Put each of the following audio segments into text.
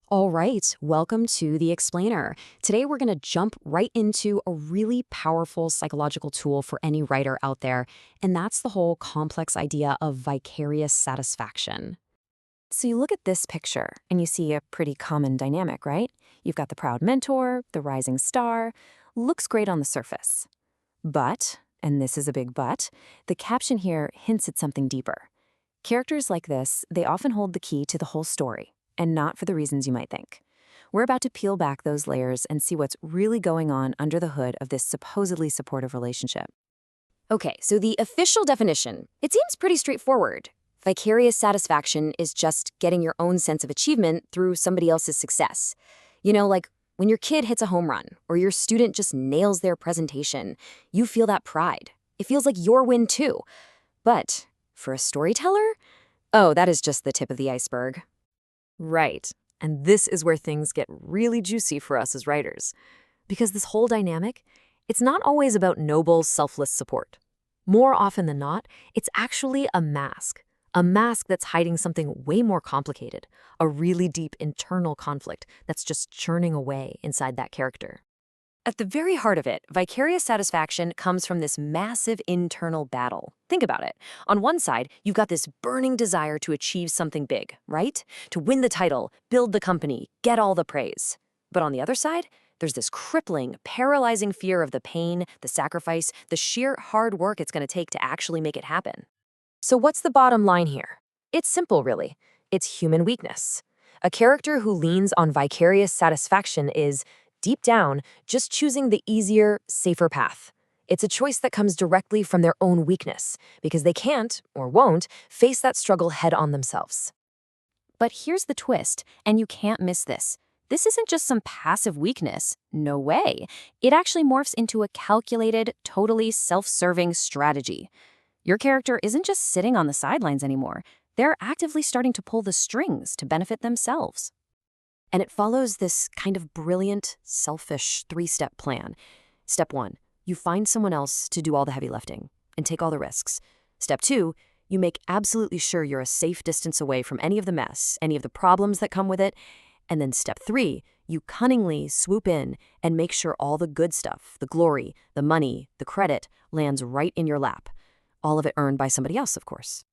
All right, welcome to The Explainer. Today we're going to jump right into a really powerful psychological tool for any writer out there, and that's the whole complex idea of vicarious satisfaction. So you look at this picture and you see a pretty common dynamic, right? You've got the proud mentor, the rising star. Looks great on the surface. But, and this is a big but, the caption here hints at something deeper. Characters like this, they often hold the key to the whole story, and not for the reasons you might think. We're about to peel back those layers and see what's really going on under the hood of this supposedly supportive relationship. Okay, so the official definition, it seems pretty straightforward. Vicarious satisfaction is just getting your own sense of achievement through somebody else's success. You know, like when your kid hits a home run or your student just nails their presentation, you feel that pride. It feels like your win too. But for a storyteller, oh, that is just the tip of the iceberg. Right. And this is where things get really juicy for us as writers. Because this whole dynamic, it's not always about noble, selfless support. More often than not, it's actually a mask. A mask that's hiding something way more complicated, a really deep internal conflict that's just churning away inside that character. At the very heart of it, vicarious satisfaction comes from this massive internal battle. Think about it. On one side, you've got this burning desire to achieve something big, right? To win the title, build the company, get all the praise. But on the other side, there's this crippling, paralyzing fear of the pain, the sacrifice, the sheer hard work it's going to take to actually make it happen. So what's the bottom line here? It's simple, really. It's human weakness. A character who leans on vicarious satisfaction is, deep down, just choosing the easier, safer path. It's a choice that comes directly from their own weakness, because they can't, or won't, face that struggle head on themselves. But here's the twist, and you can't miss this. This isn't just some passive weakness. No way. It actually morphs into a calculated, totally self-serving strategy. Your character isn't just sitting on the sidelines anymore. They're actively starting to pull the strings to benefit themselves. And it follows this kind of brilliant, selfish three-step plan. Step 1, you find someone else to do all the heavy lifting and take all the risks. Step 2, you make absolutely sure you're a safe distance away from any of the mess, any of the problems that come with it. And then step 3, you cunningly swoop in and make sure all the good stuff, the glory, the money, the credit, lands right in your lap. All of it earned by somebody else, of course.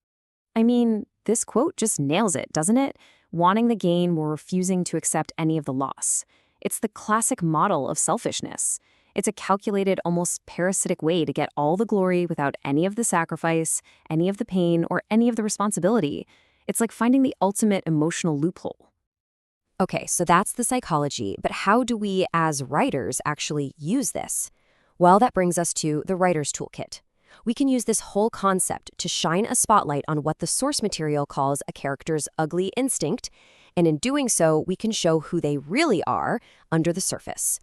I mean, this quote just nails it, doesn't it? Wanting the gain while refusing to accept any of the loss. It's the classic model of selfishness. It's a calculated, almost parasitic way to get all the glory without any of the sacrifice, any of the pain, or any of the responsibility. It's like finding the ultimate emotional loophole. Okay, so that's the psychology, but how do we, as writers, actually use this? Well, that brings us to the writer's toolkit. We can use this whole concept to shine a spotlight on what the source material calls a character's ugly instinct, and in doing so, we can show who they really are under the surface.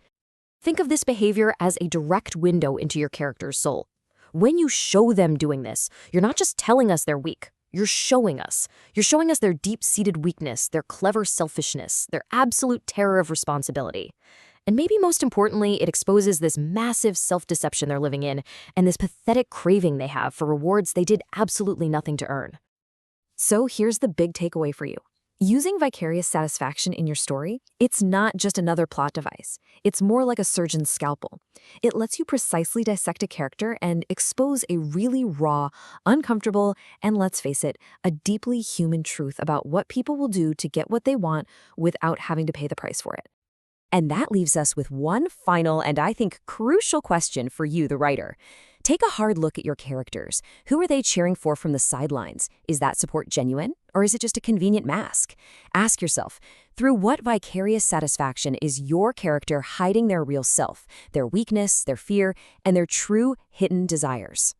Think of this behavior as a direct window into your character's soul. When you show them doing this, you're not just telling us they're weak. You're showing us. You're showing us their deep-seated weakness, their clever selfishness, their absolute terror of responsibility. And maybe most importantly, it exposes this massive self-deception they're living in and this pathetic craving they have for rewards they did absolutely nothing to earn. So here's the big takeaway for you. Using vicarious satisfaction in your story, it's not just another plot device. It's more like a surgeon's scalpel. It lets you precisely dissect a character and expose a really raw, uncomfortable, and let's face it, a deeply human truth about what people will do to get what they want without having to pay the price for it. And that leaves us with one final and I think crucial question for you, the writer. Take a hard look at your characters. Who are they cheering for from the sidelines? Is that support genuine, or is it just a convenient mask? Ask yourself, through what vicarious satisfaction is your character hiding their real self, their weakness, their fear, and their true hidden desires?